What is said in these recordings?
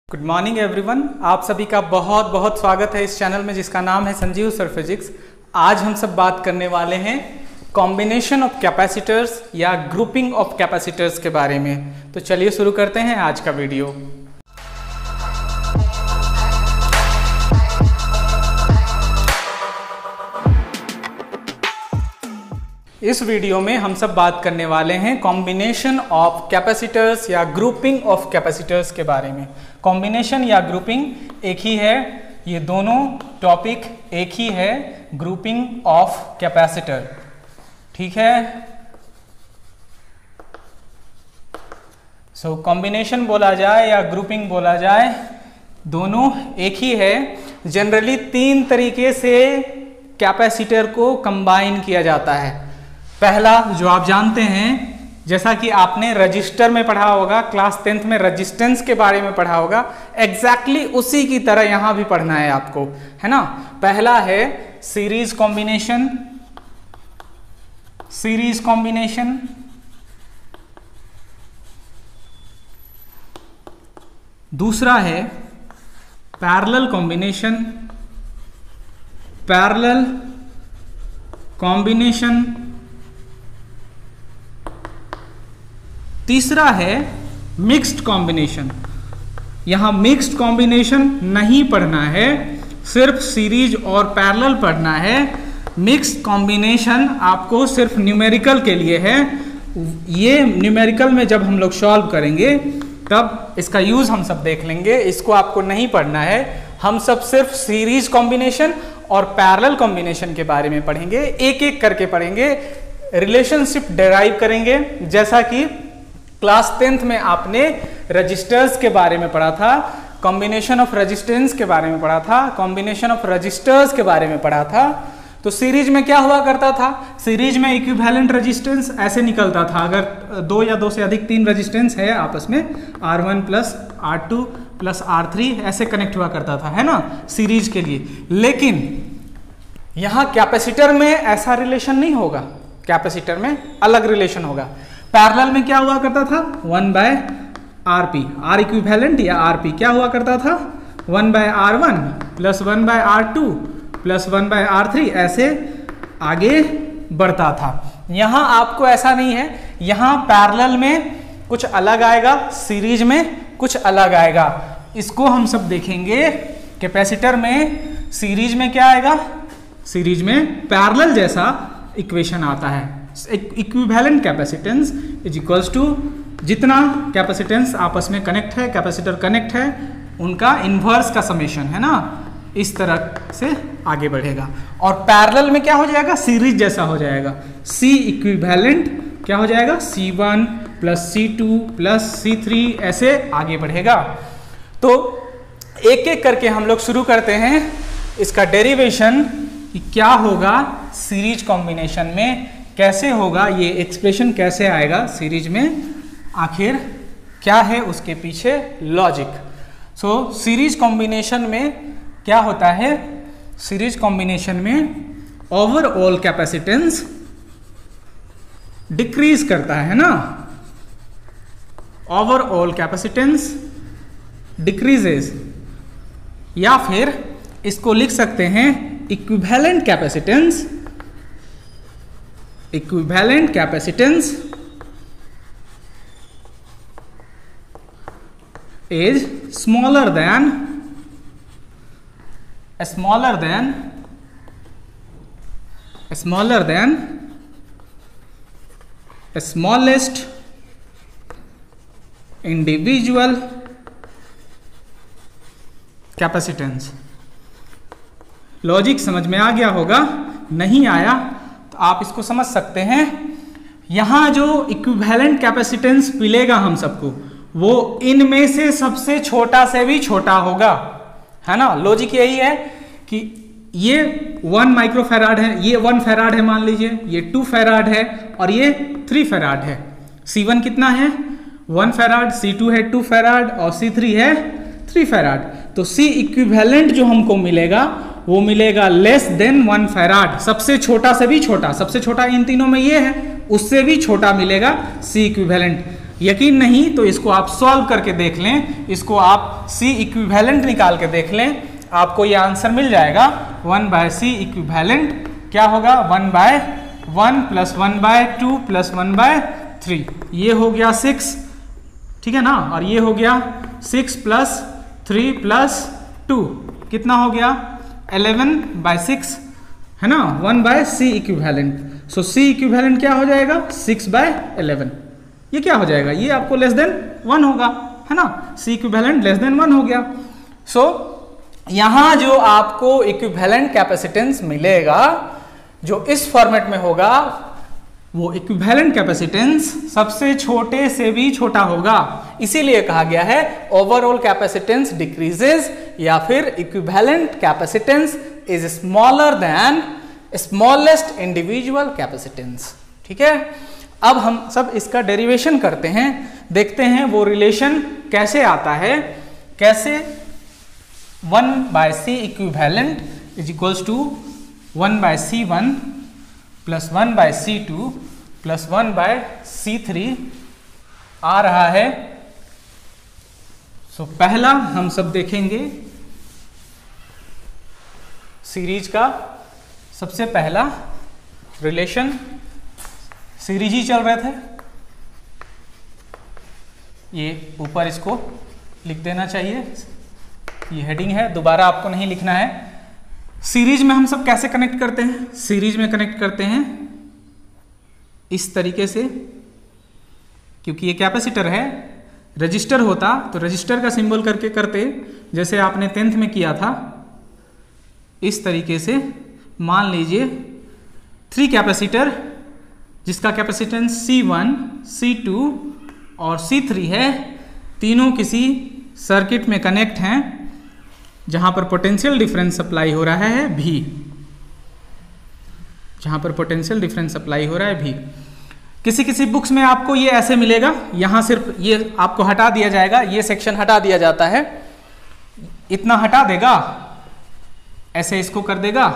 Good morning everyone, आप सभी का बहुत बहुत स्वागत है इस चैनल में जिसका नाम है संजीव सर फिजिक्स। आज हम सब बात करने वाले हैं कॉम्बिनेशन ऑफ कैपेसिटर्स या ग्रुपिंग ऑफ कैपेसिटर्स के बारे में। तो चलिए शुरू करते हैं आज का वीडियो। इस वीडियो में हम सब बात करने वाले हैं कॉम्बिनेशन ऑफ कैपेसिटर्स या ग्रुपिंग ऑफ कैपेसिटर्स के बारे में। कॉम्बिनेशन या ग्रुपिंग एक ही है, ये दोनों टॉपिक एक ही है, ग्रुपिंग ऑफ कैपेसिटर, ठीक है। सो कॉम्बिनेशन बोला जाए या ग्रुपिंग बोला जाए, दोनों एक ही है। जनरली तीन तरीके से कैपेसिटर को कंबाइन किया जाता है। पहला जो आप जानते हैं, जैसा कि आपने रजिस्टर में पढ़ा होगा, क्लास 10th में रेजिस्टेंस के बारे में पढ़ा होगा, एग्जैक्टली उसी की तरह यहां भी पढ़ना है आपको, है ना। पहला है सीरीज कॉम्बिनेशन, सीरीज कॉम्बिनेशन। दूसरा है पैरेलल कॉम्बिनेशन, पैरेलल कॉम्बिनेशन। तीसरा है मिक्स्ड कॉम्बिनेशन। यहां मिक्स्ड कॉम्बिनेशन नहीं पढ़ना है, सिर्फ सीरीज और पैरेलल पढ़ना है। मिक्स्ड कॉम्बिनेशन आपको सिर्फ न्यूमेरिकल के लिए है। ये न्यूमेरिकल में जब हम लोग सॉल्व करेंगे तब इसका यूज हम सब देख लेंगे, इसको आपको नहीं पढ़ना है। हम सब सिर्फ सीरीज कॉम्बिनेशन और पैरेलल कॉम्बिनेशन के बारे में पढ़ेंगे, एक एक करके पढ़ेंगे, रिलेशनशिप डेराइव करेंगे। जैसा कि क्लास 10th में आपने रजिस्टर्स के बारे में पढ़ा था, कॉम्बिनेशन ऑफ रेजिस्टेंस के बारे में पढ़ा था, कॉम्बिनेशन ऑफ रजिस्टर्स के बारे में पढ़ा था। तो सीरीज में क्या हुआ करता था, सीरीज में इक्विवेलेंट रेजिस्टेंस ऐसे निकलता था। अगर दो या दो से अधिक तीन रेजिस्टेंस है आपस में, R1 plus R2 plus R3 ऐसे कनेक्ट हुआ करता था, है ना, सीरीज के लिए। लेकिन यहां कैपेसिटर में ऐसा रिलेशन नहीं होगा, कैपेसिटर में अलग रिलेशन होगा। पैरेलल में क्या हुआ करता था, 1/RP, R इक्विवेलेंट या RP क्या हुआ करता था, 1/R1 plus 1/R2 plus 1/R3 ऐसे आगे बढ़ता था। यहां आपको ऐसा नहीं है, यहां पैरेलल में कुछ अलग आएगा, सीरीज में कुछ अलग आएगा। इसको हम सब देखेंगे। कैपेसिटर में सीरीज में क्या आएगा, सीरीज में पैरेलल जैसा इक्वेशन आता है। Equivalent capacitance is equals to जितना कैपेसिटेंस आपस में कनेक्ट है, कैपेसिटर कनेक्ट है, उनका इन्वर्स का समेशन, है ना। इस तरह से आगे बढ़ेगा। और पैरेलल में क्या हो जाएगा, सीरीज जैसा हो जाएगा। C इक्विवेलेंट क्या हो जाएगा, C1 plus C2 plus C3 ऐसे आगे बढ़ेगा। तो एक एक करके हम लोग शुरू करते हैं इसका डेरिवेशन कि क्या होगा सीरीज कॉम्बिनेशन में, कैसे होगा ये एक्सप्रेशन, कैसे आएगा सीरीज में, आखिर क्या है उसके पीछे लॉजिक। सो सीरीज कॉम्बिनेशन में क्या होता है, सीरीज कॉम्बिनेशन में ओवरऑल कैपेसिटेंस डिक्रीज करता है ना, ओवरऑल कैपेसिटेंस डिक्रीजेस, या फिर इसको लिख सकते हैं equivalent capacitance, equivalent capacitance is smaller than smallest individual capacitance। Logic समझ में आ गया होगा, नहीं आया तो आप इसको समझ सकते हैं। यहां जो इक्विवेलेंट कैपेसिटेंस मिलेगा हम सबको, वो इनमें से सबसे छोटा से भी छोटा होगा, है ना। लॉजिक यही है कि ये 1 माइक्रोफैराड है, ये 1 फैराड है मान लीजिए, ये 2 फैराड है और ये 3 फैराड है। C1 कितना है, 1 फैराड, C2 है 2 फैराड और C3 है 3 फैराड। तो C इक्विवेलेंट जो हमको मिलेगा वो मिलेगा लेस देन 1 फैराड, सबसे छोटा से भी छोटा, सबसे छोटा इन तीनों में ये है, उससे भी छोटा मिलेगा C इक्विवेलेंट। यकीन नहीं तो इसको आप सॉल्व करके देख लें, इसको आप C इक्विवेलेंट निकाल के देख लें, आपको ये आंसर मिल जाएगा। 1/C इक्विवेलेंट क्या होगा, 1/1 प्लस 1/2 प्लस 1/3, ये हो गया 6, ठीक है ना, और ये हो गया 6 प्लस 3 प्लस 2 कितना हो गया 11/6 है ना, 1/C इक्विवेलेंट। सो C इक्विवेलेंट क्या हो जाएगा 6/11, ये क्या हो जाएगा, ये आपको लेस देन 1 होगा, है ना, C इक्विवेलेंट लेस देन 1 हो गया। सो यहां जो आपको इक्विवेलेंट कैपेसिटेंस मिलेगा जो इस फॉर्मेट में होगा, वो इक्विवेलेंट कैपेसिटेंस सबसे छोटे से भी छोटा होगा, इसीलिए कहा गया है ओवरऑल कैपेसिटेंस डिक्रीजेस या फिर equivalent capacitance is smaller than smallest individual capacitance. ठीक है, अब हम सब इसका डेरिवेशन करते हैं, देखते हैं वो रिलेशन कैसे आता है, कैसे 1/C equivalent is equals to 1/C1 plus 1/C2 plus 1/C3 आ रहा है। सो पहला हम सब देखेंगे सीरीज का सबसे पहला रिलेशन, सीरीज ही चल रहे थे, ये ऊपर इसको लिख देना चाहिए, ये हेडिंग है, दोबारा आपको नहीं लिखना है। सीरीज में हम सब कैसे कनेक्ट करते हैं, सीरीज में कनेक्ट करते हैं इस तरीके से, क्योंकि ये कैपेसिटर है, रजिस्टर होता तो रजिस्टर का सिंबल करके करते, जैसे आपने 10th में किया था, इस तरीके से। मान लीजिए 3 कैपेसिटर जिसका कैपेसिटेंस C1, C2 और C3 है, तीनों किसी सर्किट में कनेक्ट हैं जहां पर पोटेंशियल डिफरेंस सप्लाई हो रहा है V, जहां पर पोटेंशियल डिफरेंस सप्लाई हो रहा है V। किसी किसी बुक्स में आपको ये ऐसे मिलेगा, यहां सिर्फ ये आपको हटा दिया जाएगा, ये सेक्शन हटा दिया जाता है, इतना हटा देगा, ऐसे इसको कर देगा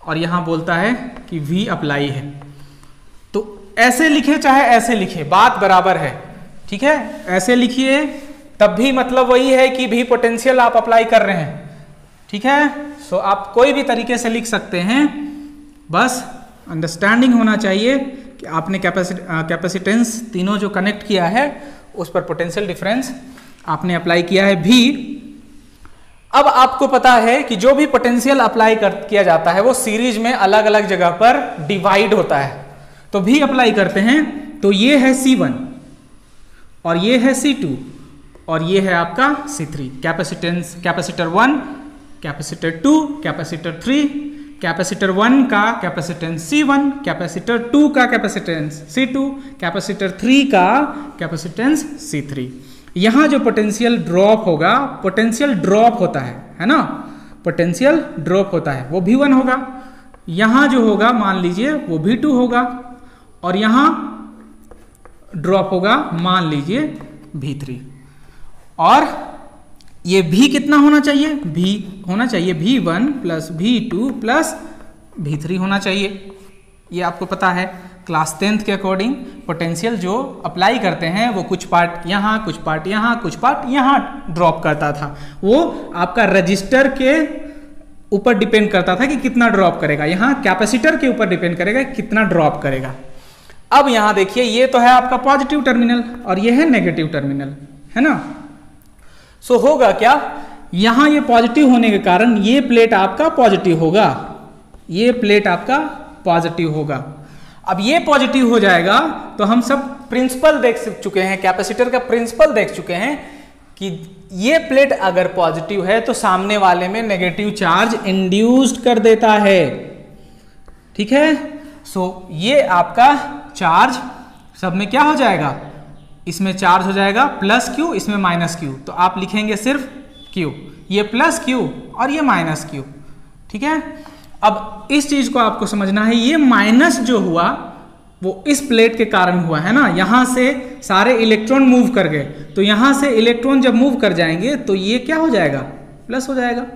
और यहां बोलता है कि V अप्लाई है। तो ऐसे लिखे चाहे ऐसे लिखे, बात बराबर है, ठीक है, ऐसे लिखिए तब भी मतलब वही है कि भी पोटेंशियल आप अप्लाई कर रहे हैं, ठीक है। सो आप कोई भी तरीके से लिख सकते हैं, बस अंडरस्टैंडिंग होना चाहिए कि आपने कैपेसिटेंस तीनों जो कनेक्ट किया है उस पर पोटेंशियल डिफरेंस आपने अप्लाई किया है भी। अब आपको पता है कि जो भी पोटेंशियल अप्लाई किया जाता है वो सीरीज में अलग अलग जगह पर डिवाइड होता है, तो भी अप्लाई करते हैं, तो ये है C1 और ये है C2 और ये है आपका C3, capacitance capacitor 1, capacitor 2, capacitor 3, capacitor 1 का कैपेसिटेंस C1, कैपेसिटर 2 का कैपेसिटेंस C2, कैपेसिटर 3 का कैपेसिटेंस C3। यहां जो पोटेंशियल ड्रॉप होगा, पोटेंशियल ड्रॉप होता है ना, पोटेंशियल ड्रॉप होता है, वो V1 होगा, यहां जो होगा मान लीजिए वो V2 होगा और यहां ड्रॉप होगा मान लीजिए V3। और ये V कितना होना चाहिए, V होना चाहिए V1 plus V2 plus V3 होना चाहिए। ये आपको पता है क्लास 10th के अकॉर्डिंग पोटेंशियल जो अप्लाई करते हैं वो कुछ पार्ट यहाँ, कुछ पार्ट यहाँ, कुछ पार्ट यहाँ ड्रॉप करता था, वो आपका रजिस्टर के ऊपर डिपेंड करता था कि कितना ड्रॉप करेगा, यहाँ कैपेसिटर के ऊपर डिपेंड करेगा कितना ड्रॉप करेगा। अब यहाँ देखिए ये तो है आपका पॉजिटिव टर्मिनल और ये है नेगेटिव टर्मिनल, है ना। सो होगा क्या, यहां ये पॉजिटिव होने के कारण ये प्लेट आपका पॉजिटिव होगा, ये प्लेट आपका पॉजिटिव होगा। अब ये पॉजिटिव हो जाएगा तो हम सब प्रिंसिपल देख चुके हैं, कैपेसिटर का प्रिंसिपल देख चुके हैं कि ये प्लेट अगर पॉजिटिव है तो सामने वाले में नेगेटिव चार्ज इंड्यूस्ड कर देता है, ठीक है। सो ये आपका चार्ज सब में क्या हो जाएगा, इसमें चार्ज हो जाएगा प्लस Q, इसमें माइनस Q, तो आप लिखेंगे सिर्फ Q, ये प्लस Q और ये माइनस Q, ठीक है। अब इस चीज को आपको समझना है, ये माइनस जो हुआ वो इस प्लेट के कारण हुआ है ना, यहां से सारे इलेक्ट्रॉन मूव कर गए, तो यहां से इलेक्ट्रॉन जब मूव कर जाएंगे तो ये क्या हो जाएगा, प्लस हो जाएगा,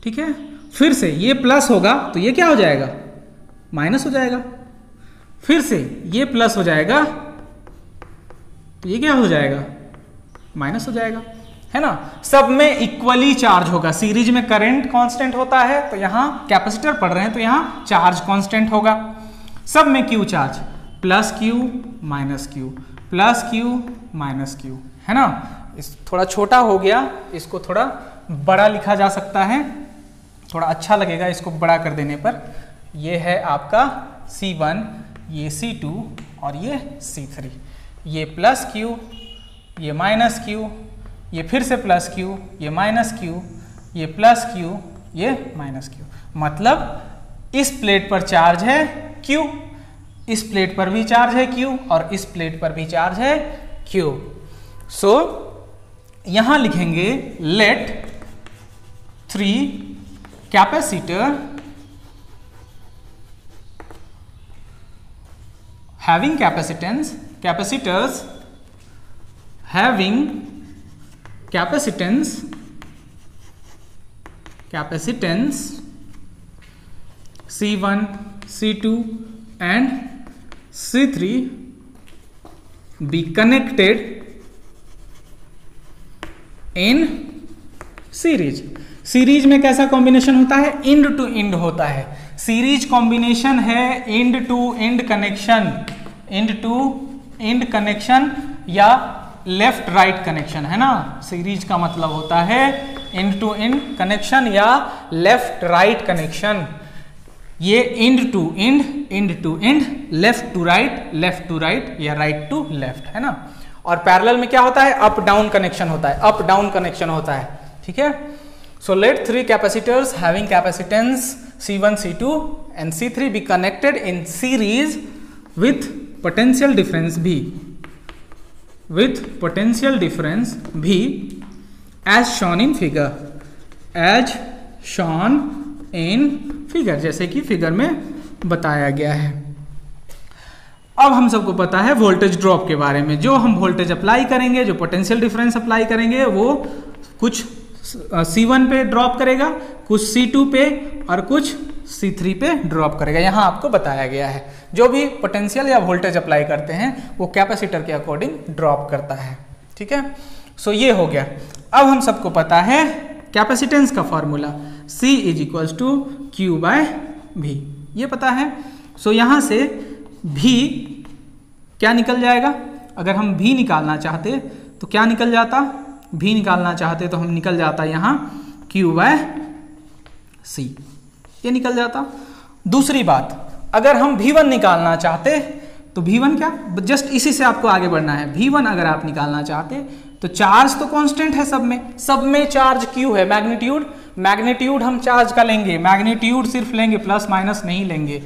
ठीक है। फिर से ये प्लस होगा तो ये क्या हो जाएगा, माइनस हो जाएगा, फिर से ये प्लस हो जाएगा तो ये क्या हो जाएगा, माइनस हो जाएगा, है ना। सब में इक्वली चार्ज होगा। सीरीज में करंट कांस्टेंट होता है, तो यहाँ कैपेसिटर पढ़ रहे हैं तो यहाँ चार्ज कांस्टेंट होगा। सब में Q charge, plus Q minus Q, plus Q minus Q, है ना। इस थोड़ा छोटा हो गया, इसको थोड़ा बड़ा लिखा जा सकता है, थोड़ा अच्छा लगेगा इसको बड़ा कर देने पर। ये है आपका C1, ये C2 और ये C3। ये प्लस क्यू, ये माइनस क्यू, ये फिर से प्लस क्यू, ये माइनस क्यू, ये प्लस क्यू, ये माइनस क्यू। मतलब इस प्लेट पर चार्ज है क्यू, इस प्लेट पर भी चार्ज है क्यू और इस प्लेट पर भी चार्ज है क्यू। सो यहां लिखेंगे let 3 capacitor having capacitance, capacitors having capacitance, capacitance C1, C2 and C3 be connected in series. Series में कैसा कॉम्बिनेशन होता है, इंड टू इंड होता है। सीरीज कॉम्बिनेशन है end to end connection, end to end connection या left right connection, है ना। सीरीज का मतलब होता है इंड टू इंड कनेक्शन या लेफ्ट राइट कनेक्शन। ये end to end, end to end, left to right या राइट टू लेफ्ट, है ना। और पैरेलल में क्या होता है, अप डाउन कनेक्शन होता है, अप डाउन कनेक्शन होता है, ठीक है। So let 3 capacitors having capacitance C1, C2 and C3 be connected in series with potential difference V, with potential difference V as shown in figure, as shown in figure, जैसे कि figure में बताया गया है। अब हम सबको पता है वोल्टेज ड्रॉप के बारे में। जो हम वोल्टेज अप्लाई करेंगे, जो पोटेंशियल डिफरेंस अप्लाई करेंगे, वो कुछ C1 पे ड्रॉप करेगा, कुछ C2 पे और कुछ C3 पे ड्रॉप करेगा। यहाँ आपको बताया गया है जो भी पोटेंशियल या वोल्टेज अप्लाई करते हैं वो कैपेसिटर के अकॉर्डिंग ड्रॉप करता है, ठीक है। सो ये हो गया। अब हम सबको पता है कैपेसिटेंस का फॉर्मूला C = Q/V, ये पता है। सो यहाँ से V क्या निकल जाएगा, अगर हम V निकालना चाहते तो क्या निकल जाता, V निकालना चाहते तो हम निकल जाता यहाँ Q/C, ये निकल जाता। दूसरी बात, अगर हम V1 निकालना चाहते तो V1 क्या, जस्ट इसी से आपको आगे बढ़ना है। V1 अगर आप निकालना चाहते तो चार्ज तो कांस्टेंट है सब में चार्ज Q है। मैग्नीट्यूड हम चार्ज का लेंगे, मैग्नीट्यूड सिर्फ लेंगे, प्लस माइनस नहीं लेंगे,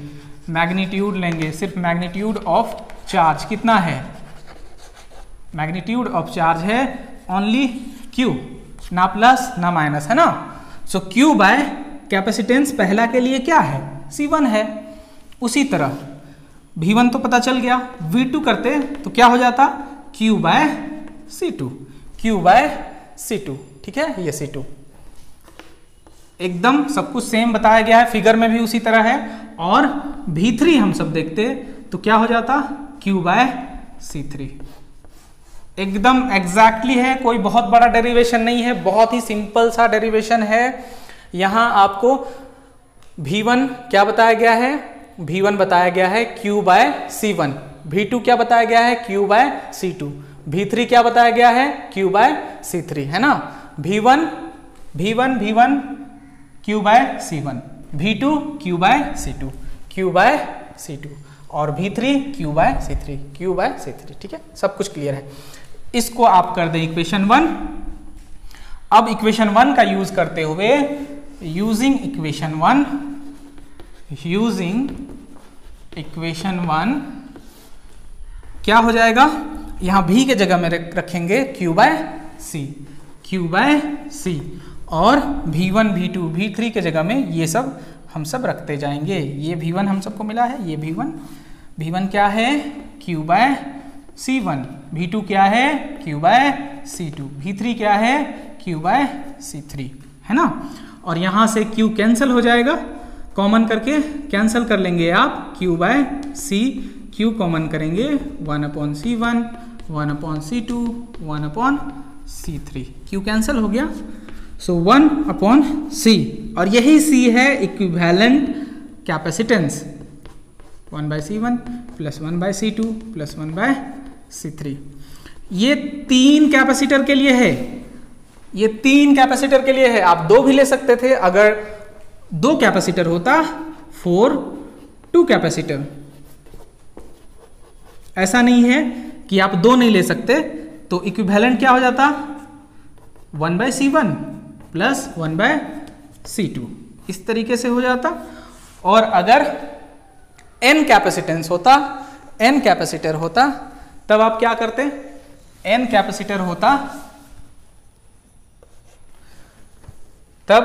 मैग्नीट्यूड लेंगे, सिर्फ मैग्नीट्यूड ऑफ चार्ज कितना है, मैग्नीट्यूड ऑफ चार्ज है ओनली Q, ना प्लस ना माइनस, है ना। सो Q बाय कैपेसिटेंस पहला के लिए क्या है, C1 है। उसी तरह V1 तो पता चल गया, V2 करते तो क्या हो जाता, Q/C2, Q/C2, ठीक है। ये C2 एकदम सब कुछ सेम बताया गया है, फिगर में भी उसी तरह है। और V3 हम सब देखते तो क्या हो जाता, Q/C3, एकदम एग्जैक्टली है, कोई बहुत बड़ा डेरिवेशन नहीं है, बहुत ही सिंपल सा डेरिवेशन है। यहां आपको V1 क्या बताया गया है, V1 बताया गया है Q/C1, V2 क्या बताया गया है Q/C2, V3 क्या बताया गया है Q/C3, है ना। V1 Q/C1, V2 Q/C2, Q/C2 और V3 Q/C3, ठीक है। सब कुछ क्लियर है। इसको आप कर दें इक्वेशन 1। अब इक्वेशन 1 का यूज करते हुए, यूजिंग इक्वेशन 1 क्या हो जाएगा, यहां V के जगह में रखेंगे Q/C और V1 V2 V3 के जगह में ये सब हम सब रखते जाएंगे। ये V1 हम सबको मिला है, ये V1 क्या है Q/C1, V2 क्या है Q/C2, V3 क्या है Q/C3, है ना। और यहां से Q कैंसिल हो जाएगा, कॉमन करके कैंसिल कर लेंगे आप Q/C, Q कॉमन करेंगे 1/C1, 1/C2, 1/C3, Q cancel हो गया, सो 1/C, और यही C है equivalent capacitance, 1/C1 plus 1/C2 plus 1/C3। ये 3 कैपेसिटर के लिए है, ये 3 कैपेसिटर के लिए है। आप 2 भी ले सकते थे, अगर 2 कैपेसिटर होता 4 2 कैपेसिटर। ऐसा नहीं है कि आप 2 नहीं ले सकते, तो इक्विवेलेंट क्या हो जाता 1/C1 प्लस 1/C2, इस तरीके से हो जाता। और अगर n कैपेसिटेंस होता, n कैपेसिटर होता, तब आप क्या करते, n कैपेसिटर होता तब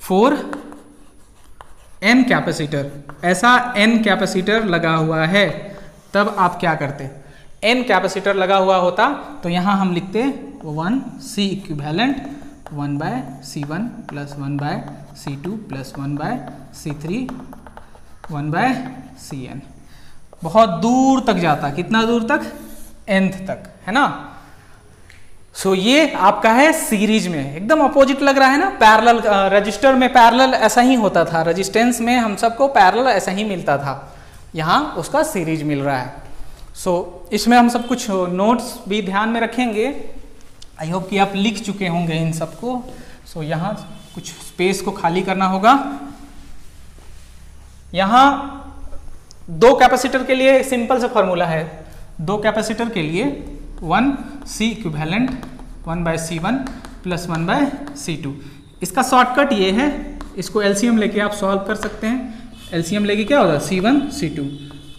4 n कैपेसिटर, ऐसा n कैपेसिटर लगा हुआ है, तब आप क्या करते, n कैपेसिटर लगा हुआ होता तो यहां हम लिखते 1C equivalent 1/C1 plus 1/C2 plus 1/C3 1/Cn। बहुत दूर तक जाता, कितना दूर तक, nth तक, है ना। सो ये आपका है सीरीज में, एकदम अपोजिट लग रहा है ना। पैरेलल, रजिस्टर में पैरेलल ऐसा ही होता था, रेजिस्टेंस में हम सबको पैरेलल ऐसा ही मिलता था, यहाँ उसका सीरीज मिल रहा है। सो इसमें हम सब कुछ नोट्स भी ध्यान में रखेंगे, आई होप कि आप लिख चुके होंगे इन सबको। सो यहाँ कुछ स्पेस को खाली करना होगा। यहाँ 2 कैपेसिटर के लिए सिंपल सा फॉर्मूला है, 2 कैपेसिटर के लिए 1C equivalent 1/C1 plus 1/C2। इसका शॉर्टकट ये है, इसको एलसीएम लेके आप सॉल्व कर सकते हैं। एलसीएम लेके क्या होता है, C1 C2,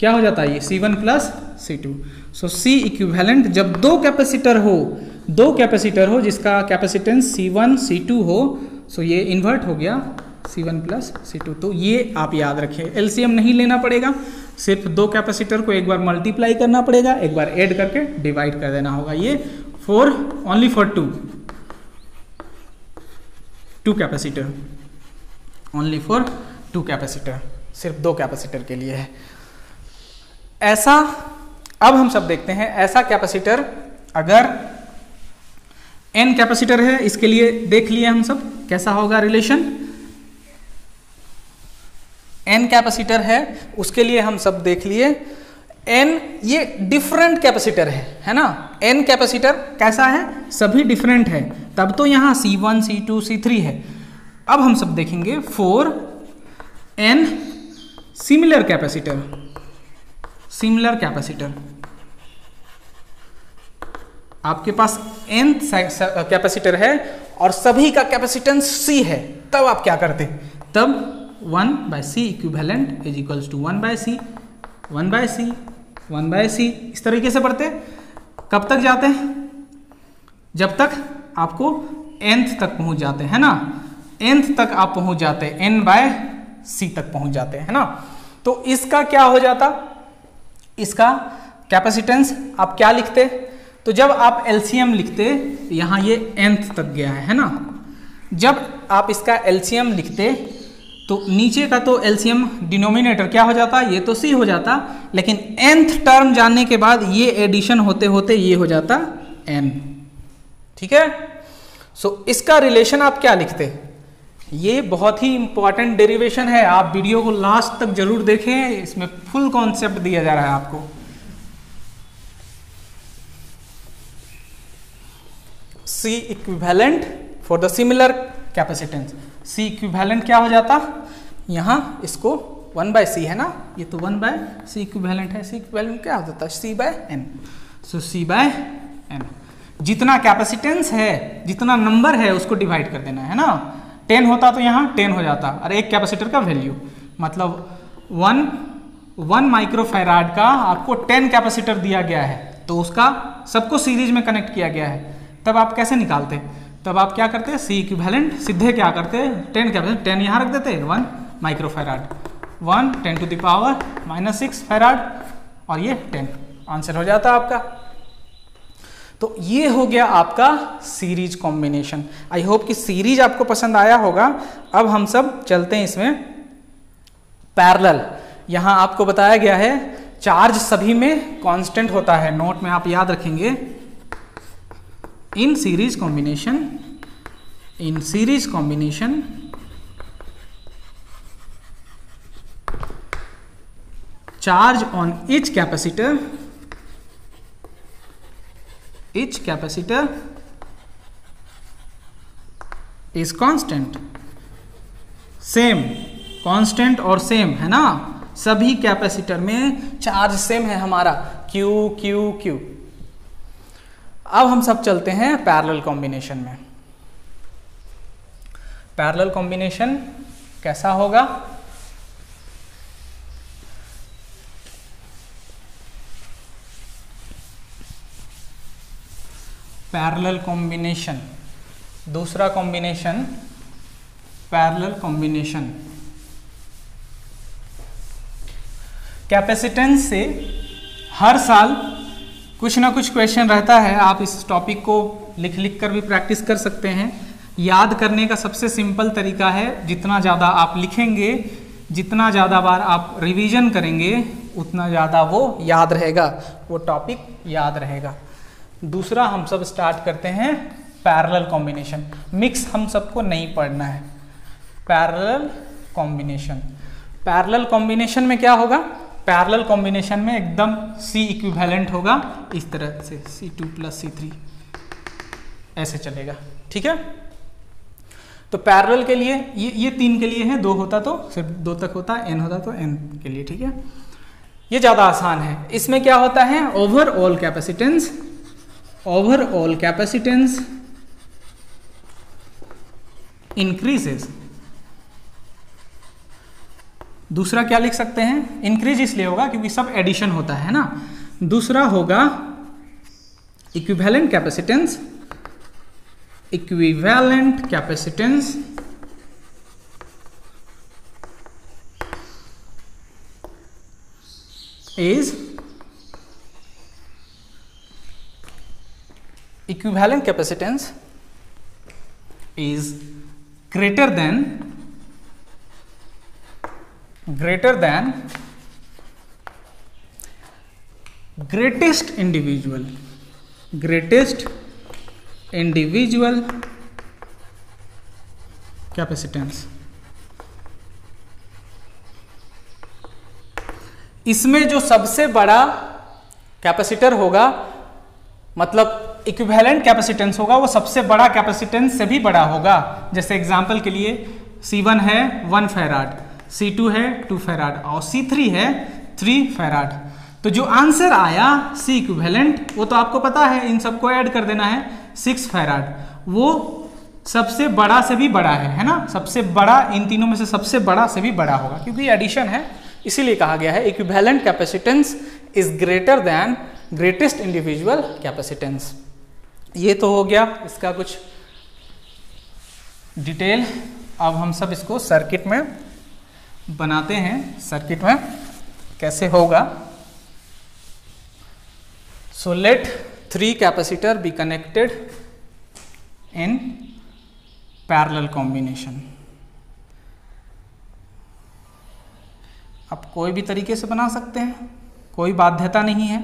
क्या हो जाता है ये C1 प्लस C2। सो C इक्विवेलेंट, जब 2 कैपेसिटर हो, 2 कैपेसिटर हो जिसका कैपेसिटेंस C1 C2 हो, सो ये इन्वर्ट हो गया C1 प्लस C2। तो ये आप याद रखें, एलसीएम नहीं लेना पड़ेगा, सिर्फ 2 कैपेसिटर को एक बार मल्टीप्लाई करना पड़ेगा, एक बार ऐड करके डिवाइड कर देना होगा। ये only for 2 capacitor, only for 2 capacitor, सिर्फ 2 कैपेसिटर के लिए है। ऐसा अब हम सब देखते हैं, ऐसा कैपेसिटर अगर n कैपेसिटर है, इसके लिए देख लिए हम सब कैसा होगा रिलेशन। n कैपेसिटर है उसके लिए हम सब देख लिए, n ये डिफरेंट कैपेसिटर है ना। n कैपेसिटर कैसा है, सभी डिफरेंट है, तब तो यहाँ C1 C2 C3 है। अब हम सब देखेंगे 4n similar capacitor, similar capacitor. आपके पास n कैपेसिटर है और सभी का कैपेसिटेंस C है, तब आप क्या करते, तब 1/C equivalent is equals to 1/C 1/C 1/C, इस तरीके से पढ़ते। कब तक जाते हैं, जब तक आपको nth तक पहुंच जाते हैं ना, nth तक आप पहुंच जाते, n/C तक पहुंच जाते हैं ना। तो इसका क्या हो जाता, इसका कैपेसिटेंस आप क्या लिखते, तो जब आप एलसीएम लिखते, यहाँ ये nth तक गया है ना, जब आप इसका एलसीएम लिखते तो नीचे का तो एलसीएम डिनोमिनेटर क्या हो जाता, ये तो C हो जाता, लेकिन nth टर्म जानने के बाद ये एडिशन होते होते ये हो जाता n, ठीक है। सो इसका रिलेशन आप क्या लिखते, ये बहुत ही इंपॉर्टेंट डेरिवेशन है, आप वीडियो को लास्ट तक जरूर देखें, इसमें फुल कॉन्सेप्ट दिया जा रहा है आपको। C equivalent for the similar capacitance, C equivalent क्या हो जाता, यहाँ इसको 1/C है ना, ये तो 1/C इक्विवेलेंट है, C इक्विवेलेंट क्या हो जाता है, C/n। सो C/n, जितना कैपेसिटेंस है, जितना नंबर है उसको डिवाइड कर देना है ना। 10 होता तो यहाँ 10 हो जाता, और एक कैपेसिटर का वैल्यू मतलब 1 माइक्रोफैराड का आपको 10 कैपेसिटर दिया गया है, तो उसका सबको सीरीज में कनेक्ट किया गया है, तब आप कैसे निकालते, तब आप क्या करते, C इक्विवेलेंट सीधे क्या करते, 10 कैपेसिटर 10 यहाँ रख देते, 1 माइक्रोफैराड 1 10⁻⁻6 फैराड, और ये 10, आंसर हो जाता आपका। तो ये हो गया आपका सीरीज कॉम्बिनेशन। आई होप कि सीरीज आपको पसंद आया होगा। अब हम सब चलते हैं इसमें पैरेलल। यहाँ आपको बताया गया है चार्ज सभी में कांस्टेंट होता है, नोट में आप याद रखेंगे। In series combination charge on each capacitor is constant। Same, constant और सेम है ना, सभी कैपेसिटर में चार्ज सेम है हमारा, Q Q Q। अब हम सब चलते हैं पैरेलल कॉम्बिनेशन में। पैरेलल कॉम्बिनेशन कैसा होगा? पैरेलल कॉम्बिनेशन, दूसरा कॉम्बिनेशन पैरेलल कॉम्बिनेशन। कैपेसिटेंस से हर साल कुछ ना कुछ क्वेश्चन रहता है, आप इस टॉपिक को लिख कर भी प्रैक्टिस कर सकते हैं। याद करने का सबसे सिंपल तरीका है, जितना ज़्यादा आप लिखेंगे, जितना ज़्यादा बार आप रिवीजन करेंगे, उतना ज़्यादा वो याद रहेगा, वो टॉपिक याद रहेगा। दूसरा हम सब स्टार्ट करते हैं पैरेलल कॉम्बिनेशन। मिक्स हम सबको नहीं पढ़ना है। पैरेलल कॉम्बिनेशन, पैरेलल कॉम्बिनेशन में क्या होगा? पैरेलल कॉम्बिनेशन में एकदम C इक्विवेलेंट होगा, इस तरह से C2 + C3 ऐसे चलेगा, ठीक है। तो पैरेलल के लिए ये 3 के लिए है, 2 होता तो सिर्फ 2 तक होता, n होता तो n के लिए, ठीक है। ये ज़्यादा आसान है। इसमें क्या होता है? Overall capacitance increases. दूसरा क्या लिख सकते हैं? इंक्रीज इसलिए होगा क्योंकि सब एडिशन होता है ना। दूसरा होगा equivalent capacitance is equivalent capacitance is greater than greatest individual capacitance। इसमें जो सबसे बड़ा कैपेसिटर होगा, मतलब इक्विवेलेंट कैपेसिटेंस होगा, वो सबसे बड़ा कैपेसिटेंस से भी बड़ा होगा। जैसे एग्जांपल के लिए C1 है 1 फैराड, C2 है 2 फैराड और C3 है 3 फैराड। तो जो आंसर आया C इक्विवेलेंट, वो तो आपको पता है, इन सबको ऐड कर देना है, 6 फैराड। वो सबसे बड़ा से भी बड़ा है ना, सबसे बड़ा, इन तीनों में से सबसे बड़ा से भी बड़ा होगा, क्योंकि एडिशन है, इसीलिए कहा गया है equivalent capacitance is greater than greatest individual capacitance. ये तो हो गया इसका कुछ डिटेल। अब हम सब इसको सर्किट में बनाते हैं। सर्किट में कैसे होगा? So let 3 capacitor be connected in parallel combination. आप कोई भी तरीके से बना सकते हैं, कोई बाध्यता नहीं है,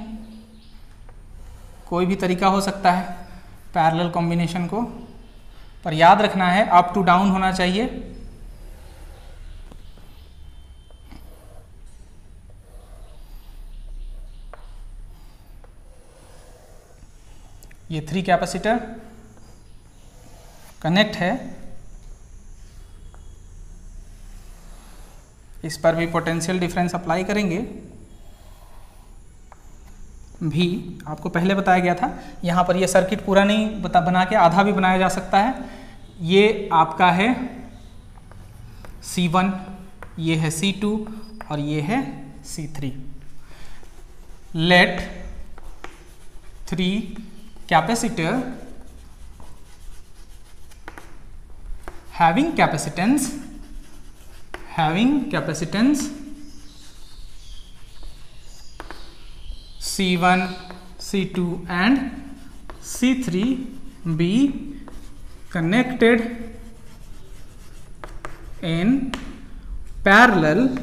कोई भी तरीका हो सकता है पैरेलल कॉम्बिनेशन को, पर याद रखना है अप टू डाउन होना चाहिए। ये 3 कैपेसिटर कनेक्ट है, इस पर भी पोटेंशियल डिफरेंस अप्लाई करेंगे। भी आपको पहले बताया गया था, यहाँ पर ये सर्किट पूरा नहीं बना के आधा भी बनाया जा सकता है। ये आपका है C1, ये है C2 और ये है C3। Let 3 capacitor having capacitance C1, C2 and C3 be connected in parallel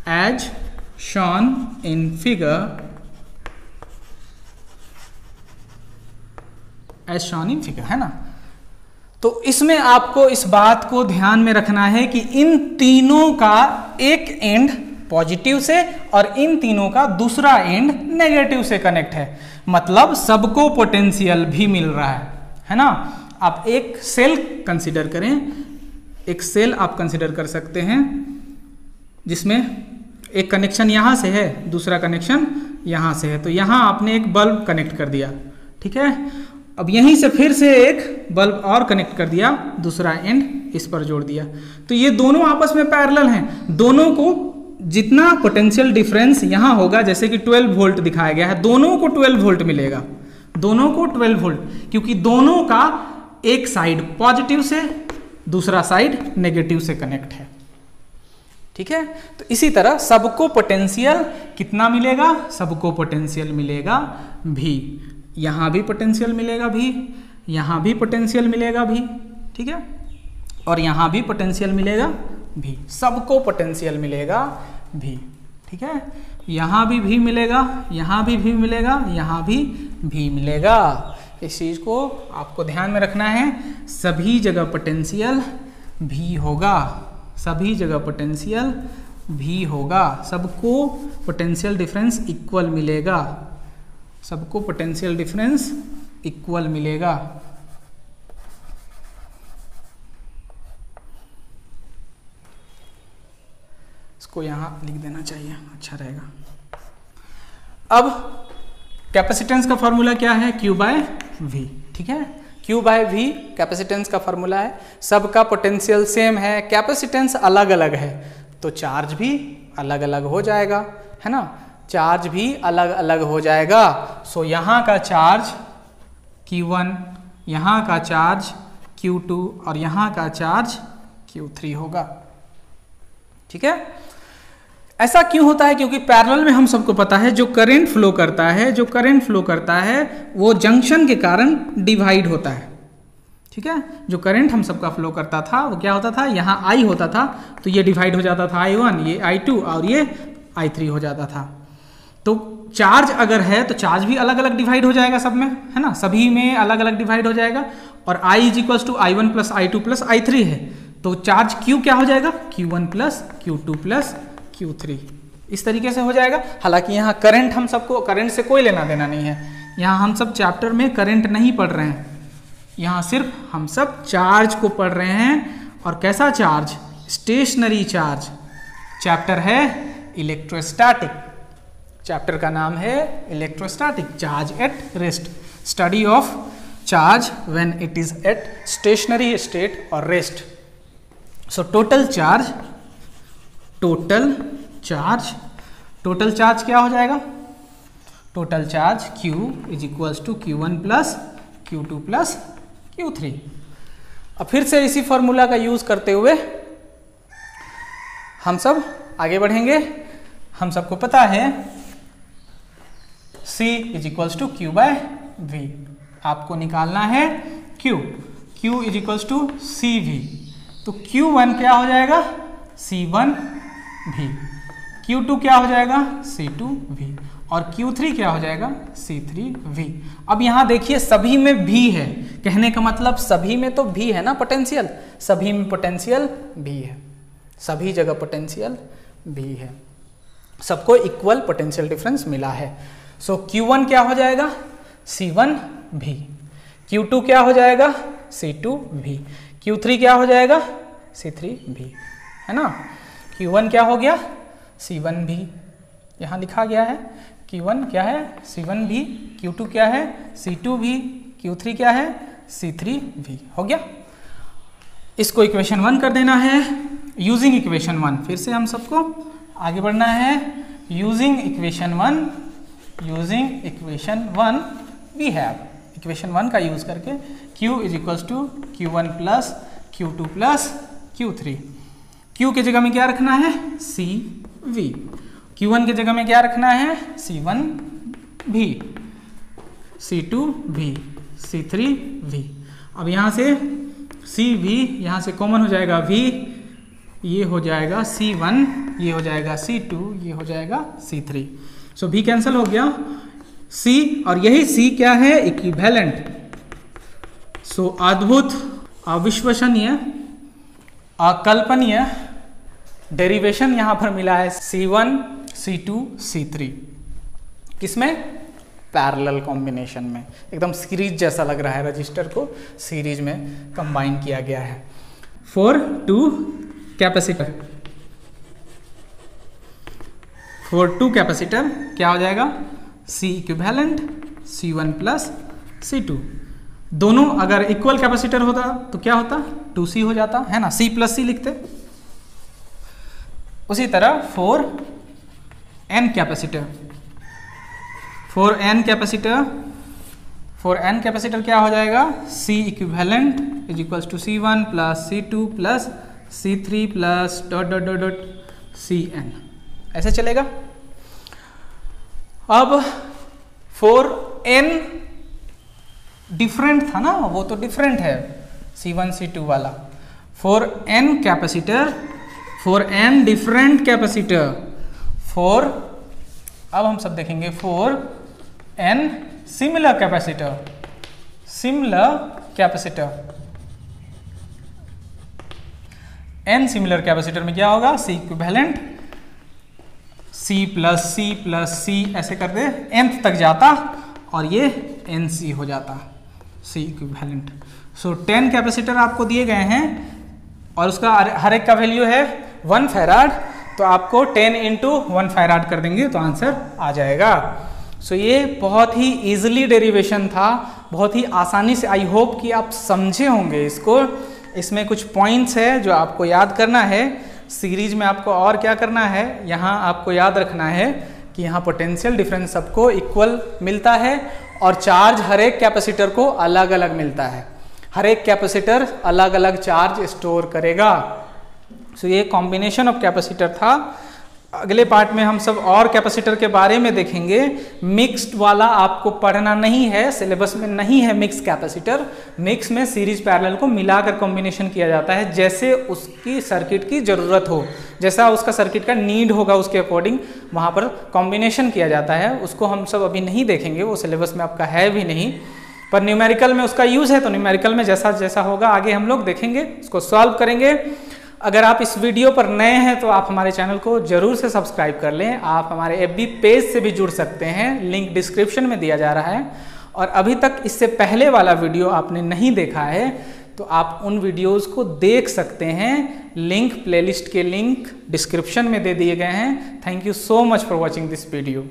as shown in figure, as shown in figure, है ना। तो इसमें आपको इस बात को ध्यान में रखना है कि इन तीनों का एक एंड पॉजिटिव से और इन तीनों का दूसरा एंड नेगेटिव से कनेक्ट है, मतलब सबको पोटेंशियल भी मिल रहा है ना। आप एक सेल कंसीडर करें, एक सेल आप कंसीडर कर सकते हैं जिसमें एक कनेक्शन यहां से है, दूसरा कनेक्शन यहां से है, तो यहां आपने एक बल्ब कनेक्ट कर दिया, ठीक है। अब यहीं से फिर से एक बल्ब और कनेक्ट कर दिया, दूसरा एंड इस पर जोड़ दिया, तो ये दोनों आपस में पैरेलल हैं। दोनों को जितना पोटेंशियल डिफरेंस यहां होगा, जैसे कि 12 वोल्ट दिखाया गया है, दोनों को 12 वोल्ट मिलेगा, दोनों को 12 वोल्ट, क्योंकि दोनों का एक साइड पॉजिटिव से दूसरा साइड नेगेटिव से कनेक्ट है, ठीक है। तो इसी तरह सबको पोटेंशियल कितना मिलेगा, सबको पोटेंशियल मिलेगा भी, यहां भी पोटेंशियल मिलेगा भी, यहां भी पोटेंशियल मिलेगा भी, ठीक है, और यहां भी पोटेंशियल मिलेगा भी, सबको पोटेंशियल मिलेगा भी, ठीक है। यहां भी मिलेगा, यहां भी मिलेगा, यहां भी मिलेगा। इस चीज को आपको ध्यान में रखना है, सभी जगह पोटेंशियल भी होगा, सभी जगह पोटेंशियल भी होगा, सबको पोटेंशियल डिफरेंस इक्वल मिलेगा, सबको पोटेंशियल डिफरेंस इक्वल मिलेगा। इसको यहां लिख देना चाहिए, अच्छा रहेगा। अब कैपेसिटेंस का फॉर्मूला क्या है, Q बाय V, ठीक है। Q बाय V कैपेसिटेंस का फॉर्मूला है, सबका पोटेंशियल सेम है, कैपेसिटेंस अलग अलग है, तो चार्ज भी अलग अलग हो जाएगा, है ना, चार्ज भी अलग अलग हो जाएगा। सो यहां का चार्ज Q1, यहां का चार्ज Q2 और यहां का चार्ज Q3 होगा, ठीक है। ऐसा क्यों होता है, क्योंकि पैरेलल में हम सबको पता है जो करंट फ्लो करता है, जो करंट फ्लो करता है वो जंक्शन के कारण डिवाइड होता है, ठीक है। जो करंट हम सबका फ्लो करता था वो क्या होता था, यहाँ I होता था तो ये डिवाइड हो जाता था I1, ये I2 और ये I3 हो जाता था। तो चार्ज अगर है तो चार्ज भी अलग अलग डिवाइड हो जाएगा सब में, है ना, सभी में अलग अलग डिवाइड हो जाएगा, और I = I1 + I2 + I3 है, तो चार्ज Q क्या हो जाएगा, Q1 + Q2 + Q3, इस तरीके से हो जाएगा। हालांकि यहाँ करंट हम सबको, करंट से कोई लेना देना नहीं है, यहाँ हम सब चैप्टर में करंट नहीं पढ़ रहे हैं, यहाँ सिर्फ हम सब चार्ज को पढ़ रहे हैं। और कैसा चार्ज, स्टेशनरी चार्ज। चैप्टर है इलेक्ट्रोस्टैटिक, चैप्टर का नाम है electrostatic, charge at rest, study of charge when it is at stationary state और रेस्ट। सो टोटल चार्ज क्या हो जाएगा, total charge Q = Q1 + Q2 + Q3। अब फिर से इसी फॉर्मूला का यूज करते हुए हम सब आगे बढ़ेंगे। हम सबको पता है C = Q बाय V, आपको निकालना है Q = CV, तो Q1 क्या हो जाएगा, C1V, Q2 क्या हो जाएगा, C2V, और Q3 क्या हो जाएगा, C3V। अब यहां देखिए सभी में V है, कहने का मतलब सभी में तो V है ना पोटेंशियल, सभी में पोटेंशियल V है, सभी जगह पोटेंशियल V है, सबको इक्वल पोटेंशियल डिफरेंस मिला है। सो Q1 क्या हो जाएगा, C1V, Q2 क्या हो जाएगा, C2V, Q3 क्या हो जाएगा, C3V, है ना। Q1 क्या हो गया, C1V, यहाँ लिखा गया है Q1 क्या है, C1V, Q2 क्या है, C2V, Q3 क्या है, C3V, हो गया। इसको इक्वेशन 1 कर देना है यूजिंग इक्वेशन 1। फिर से हम सबको आगे बढ़ना है using equation 1 we have, equation 1 का यूज करके Q = Q1 + Q2 + Q3। Q की जगह में क्या रखना है, CV, Q1 की जगह में क्या रखना है, C1V, C2V, C3V। अब यहाँ से CV यहाँ से कॉमन हो जाएगा V, ये हो जाएगा C1, ये हो जाएगा C2, ये हो जाएगा C3। सो B कैंसिल हो गया, C, और यही C क्या है, इक्विवेलेंट। सो अद्भुत, अविश्वसनीय, अकल्पनीय डेरिवेशन यहां पर मिला है C1, C2, C3। किसमें? पैरेलल कॉम्बिनेशन में। एकदम सीरीज जैसा लग रहा है, रजिस्टर को सीरीज में कंबाइन किया गया है। फॉर 2 कैपेसिटर, फॉर 2 कैपेसिटर क्या हो जाएगा, C equivalent C1 plus C2। दोनों अगर इक्वल कैपेसिटर होता तो क्या होता, 2C हो जाता है ना, C प्लस C लिखते। उसी तरह for n capacitor, for n capacitor क्या हो जाएगा, C equivalent is equals to C1 plus C2 plus C3 plus dot dot dot dot Cn। ऐसे चलेगा। अब फॉर n डिफरेंट था ना, वो तो डिफरेंट है C1 C2 वाला। For n capacitor, for n different capacitor, for, अब हम सब देखेंगे for n similar capacitor, similar capacitor, n similar capacitor में क्या होगा, C equivalent C plus C ऐसे कर दे, nth तक जाता और ये NC हो जाता, C इक्विवेलेंट। सो 10 कैपेसिटर आपको दिए गए हैं और उसका हर एक का वैल्यू है 1 फैराड, तो आपको 10 इंटू 1 फैराड कर देंगे तो आंसर आ जाएगा। सो ये बहुत ही इजीली डेरिवेशन था, बहुत ही आसानी से। आई होप कि आप समझे होंगे इसको। इसमें कुछ पॉइंट्स है जो आपको याद करना है। सीरीज में आपको और क्या करना है, यहाँ आपको याद रखना है कि यहाँ पोटेंशियल डिफरेंस सबको इक्वल मिलता है और चार्ज हर एक कैपेसिटर को अलग अलग मिलता है। हर एक कैपेसिटर अलग अलग चार्ज स्टोर करेगा। सो ये कॉम्बिनेशन ऑफ कैपेसिटर था। अगले पार्ट में हम सब और कैपेसिटर के बारे में देखेंगे। मिक्स्ड वाला आपको पढ़ना नहीं है, सिलेबस में नहीं है मिक्स कैपेसिटर। मिक्स में सीरीज पैरेलल को मिलाकर कॉम्बिनेशन किया जाता है, जैसे उसकी सर्किट की ज़रूरत हो, जैसा उसका सर्किट का नीड होगा उसके अकॉर्डिंग वहाँ पर कॉम्बिनेशन किया जाता है। उसको हम सब अभी नहीं देखेंगे, वो सिलेबस में आपका है भी नहीं, पर न्यूमेरिकल में उसका यूज़ है। तो न्यूमेरिकल में जैसा जैसा होगा आगे हम लोग देखेंगे, उसको सॉल्व करेंगे। अगर आप इस वीडियो पर नए हैं तो आप हमारे चैनल को जरूर से सब्सक्राइब कर लें। आप हमारे FB पेज से भी जुड़ सकते हैं, लिंक डिस्क्रिप्शन में दिया जा रहा है। और अभी तक इससे पहले वाला वीडियो आपने नहीं देखा है तो आप उन वीडियोस को देख सकते हैं। लिंक, प्लेलिस्ट के लिंक डिस्क्रिप्शन में दे दिए गए हैं। Thank you so much for watching this video.